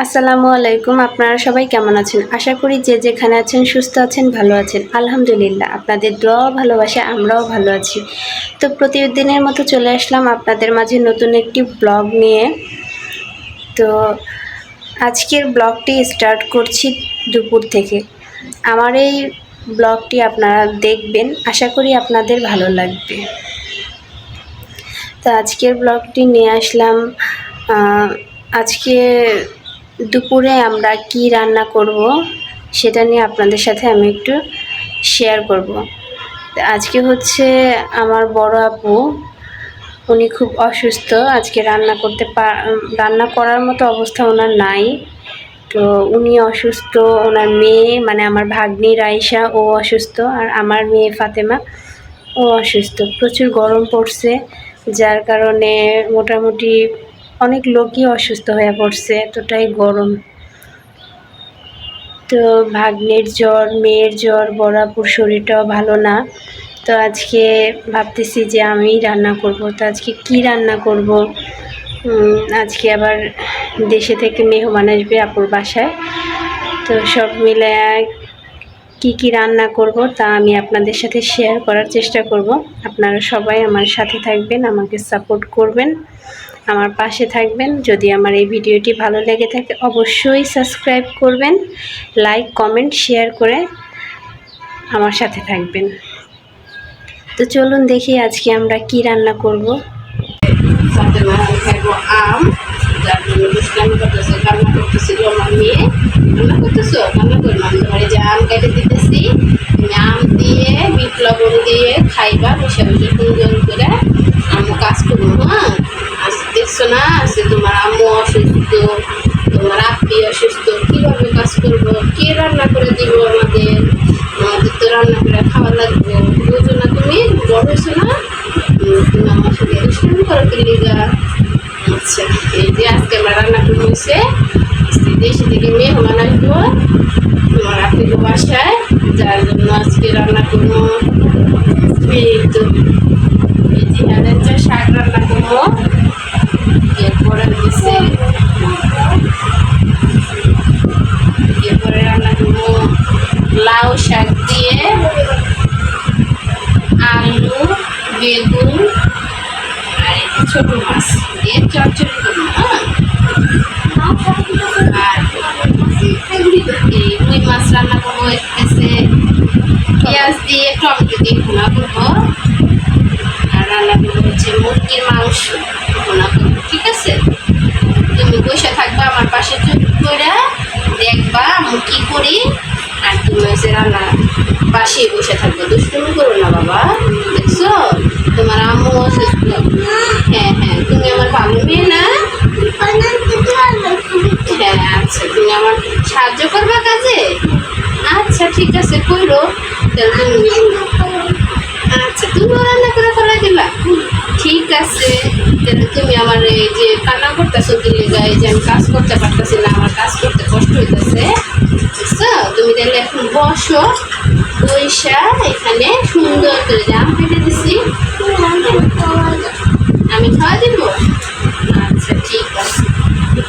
আসসালামু আলাইকুম। আপনারা সবাই কেমন আছেন? আশা করি যে যেখানে আছেন সুস্থ আছেন, ভালো আছেন। আলহামদুলিল্লাহ, আপনাদের দোয়া ও ভালোবাসায় আমরাও ভালো আছি। তো প্রতিদিনের মতো চলে আসলাম আপনাদের মাঝে নতুন একটি ব্লগ নিয়ে। তো আজকের ব্লগটি স্টার্ট করছি দুপুর থেকে। আমার এই ব্লগটি আপনারা দেখবেন, আশা করি আপনাদের ভালো লাগবে। তো আজকের ব্লগটি নিয়ে আসলাম। আজকে দুপুরে আমরা কি রান্না করব সেটা নিয়ে আপনাদের সাথে আমি একটু শেয়ার করব। আজকে হচ্ছে আমার বড় আপু, উনি খুব অসুস্থ। আজকে রান্না করার মতো অবস্থা ওনার নাই। তো উনি অসুস্থ, ওনার মেয়ে মানে আমার ভাগ্নি রাইসা ও অসুস্থ, আর আমার মেয়ে ফাতেমা ও অসুস্থ। প্রচুর গরম পড়ছে, যার কারণে মোটামুটি অনেক লোকই অসুস্থ হয়ে পড়ছে, এতটাই গরম। তো ভাগ্নের জ্বর, মেয়ের জ্বর, বড় আপুর শরীরটাও ভালো না। তো আজকে ভাবতেছি যে আমিই রান্না করব। তো আজকে কি রান্না করব? আজকে আবার দেশে থেকে মেহমান আসবে আপুর বাসায়। তো সব মিলে কি রান্না করব তা আমি আপনাদের সাথে শেয়ার করার চেষ্টা করব। আপনারা সবাই আমার সাথে থাকবেন, আমাকে সাপোর্ট করবেন, আমার পাশে থাকবেন। যদি আমার এই ভিডিওটি ভালো লেগে থাকে অবশ্যই সাবস্ক্রাইব করবেন, লাইক কমেন্ট শেয়ার করে আমার সাথে থাকবেন। তো চলুন দেখি আজকে আমরা কি রান্না করব। আম, যার জন্য দুষ্টামি করতেছে, কান্না করতেছিল আমার মেয়ে। কান্না করতেছো, কান্না করলাম। তোমার যে আম কেটে দিতেছি, তুমি আম দিয়ে বিট লবণ দিয়ে খাইবা, বসে বসে সুন্দর করে। আম্মু কাজ করবো, হ্যাঁ। আজকে দেখছো না, আজকে তোমার আম্মু অসুস্থ, তোমার আপনি অসুস্থ, কীভাবে কাজ করবো? কে রান্না করে দিব আমাদের? আমাদের তো রান্না করে খাওয়া লাগবে, বুঝো না? তুমি বড় হয়েছো না, তুমি আমার সাথে দুষ্টামি করো কিলিগা। আচ্ছা, এই যে আজকে আমরা রান্না করে হয়েছে, দেশে থেকে মেহমান আসবো তোমার আপনি বাসায়, যার জন্য আজকে রান্না করবো। এই তো এই যে হেলেঞ্চা শাক রান্না করবো। এরপরে হচ্ছে রান্না করবো লাউ শাক দিয়ে আলু, বেগুন আর ছোট মাছ দিয়ে চচ্চড়ি করবো, হ্যাঁ। আর রুই মাছ রান্না করবো, এসে পেঁয়াজ দিয়ে টমেটো দিয়ে ভুনা করবো। আর রান্না করবো হচ্ছে মুরগির মাংস ভুনা করবো, ঠিক আছে? তুমি বসে থাকবা আমার পাশে, চুপ করে দেখবা আমি কি করি, আর তুমি হচ্ছে রান্না পাশেই বসে থাকবে, দুষ্টুমি করো না বাবা। দেখছো তোমার আম্মু অসুস্থ। হ্যাঁ হ্যাঁ, তুমি আমার ভালো মেয়ে না? হ্যাঁ আচ্ছা, তুমি আমার সাহায্য করবা কাজে? আচ্ছা ঠিক আছে, করো। আচ্ছা, তুমিও রান্না করে ফেলা দিবা? ঠিক আছে। তাহলে তুমি আমার এই যে কান্না করতেছো দিলে গায়ে, যে আমি কাজ করতে পারতেছি না, আমার কাজ করতে কষ্ট হইতেছে, বুঝছো? তুমি তাহলে এখন বসো, বৈশা এখানে সুন্দর করে জাম পেটে দিছি, আমি খাওয়া দিব। আচ্ছা ঠিক আছে,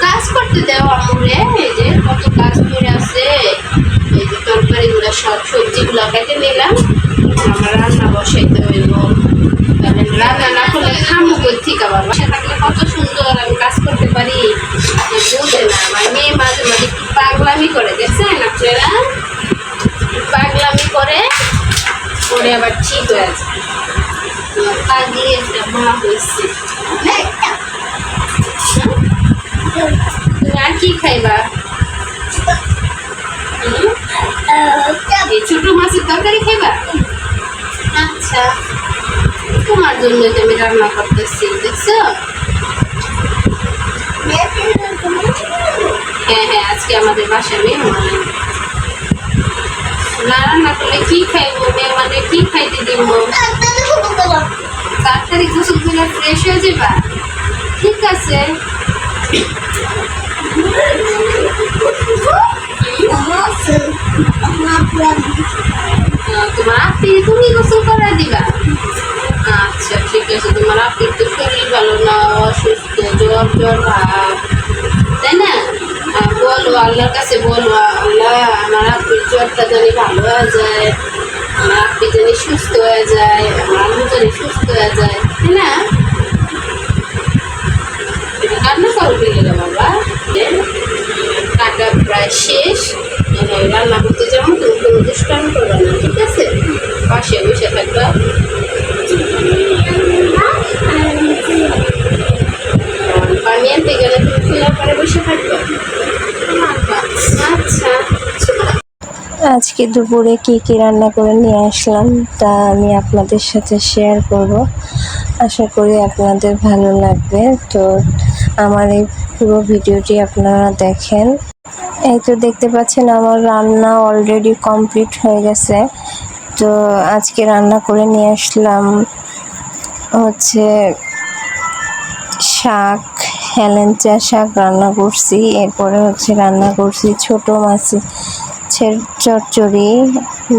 কাজ করতে দাও আমরে। এই যে কত কাজ করে আছে, এই যে তরকারিগুলো সব সবজিগুলো কেটে নিলাম, আমার রান্না বসাইতে হইব। তাহলে রান্না না করলে খামো কই থেকে? আবার বাসা থাকলে কত সুন্দর আমি কাজ করতে পারি, বুঝে না। আমার মেয়ে মাঝে মাঝে একটু পাগলামি করে, দেখছেন আপনারা? পাগলামি করে করে আবার ঠিক হয়ে যায়। পাগলি একটা মা হয়েছে। তুমি আর কি খাইবা? এই ছোট মাছের তরকারি খাইবা? আচ্ছা, তোমার জন্য আমি রান্না করতেছি, দেখছো? হ্যাঁ হ্যাঁ, আজকে আমাদের বাসায় মেহমান। না রান্না করলে কি খাইবো? মেহমানে কি খাইতে দিব? তাড়াতাড়ি গোসল করে ফ্রেশ হয়ে যাবা, ঠিক আছে? তোমার আপনি তুমি গোসল করে দিবা? আচ্ছা ঠিক আছে। তোমার আপনি তো শরীর ভালো না, অসুস্থ, জ্বর জ্বর ভাব, তাই না? আল্লাহর কাছে বলো, আল্লাহ আমার আব্বুর জ্বরটা জানি ভালো হয়ে যায়, আমার আব্বি জানি সুস্থ হয়ে যায়, আমার আম্মু জানি সুস্থ হয়ে যায়, তাই না? এটা রান্না করো বিকেলে বাবা। কাটা প্রায় শেষ, রান্না করতে যেমন তুমি কোনো দুষ্টামি করবে না, ঠিক আছে? পাশে বসে থাকবা। পানি আনতে গেলে তুমি চুলার পরে বসে থাকবে। আচ্ছা। আজকে দুপুরে কি কি রান্না করে নিয়ে আসলাম তা আমি আপনাদের সাথে শেয়ার করব। আশা করি আপনাদের ভালো লাগবে। তো আমার এই পুরো ভিডিওটি আপনারা দেখেন। এই তো দেখতে পাচ্ছেন আমার রান্না অলরেডি কমপ্লিট হয়ে গেছে। তো আজকে রান্না করে নিয়ে আসলাম হচ্ছে শাক, হেলেঞ্চা শাক রান্না করছি। এরপরে হচ্ছে রান্না করছি ছোট মাছের চচ্চড়ি,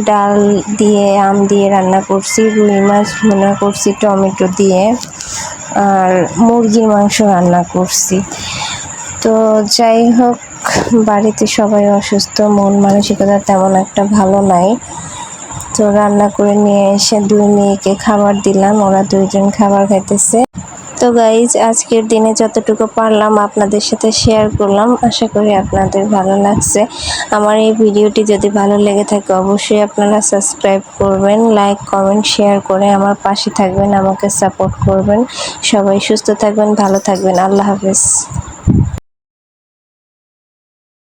ডাল দিয়ে আম দিয়ে রান্না করছি, রুই মাছ ভুনা করছি টমেটো দিয়ে, আর মুরগির মাংস রান্না করছি। তো যাই হোক, বাড়িতে সবাই অসুস্থ, মন মানসিকতা তেমন একটা ভালো নাই। তো রান্না করে নিয়ে এসে 2 মেয়েকে খাবার দিলাম, ওরা 2জন খাবার খাইতেছে। তো গাইজ, আজকের দিনে যতটুকু পারলাম আপনাদের সাথে শেয়ার করলাম। আশা করি আপনাদের ভালো লাগছে। আমার এই ভিডিওটি যদি ভালো লেগে থাকে অবশ্যই আপনারা সাবস্ক্রাইব করবেন, লাইক কমেন্ট শেয়ার করে আমার পাশে থাকবেন, আমাকে সাপোর্ট করবেন। সবাই সুস্থ থাকবেন, ভালো থাকবেন। আল্লাহ হাফেজ।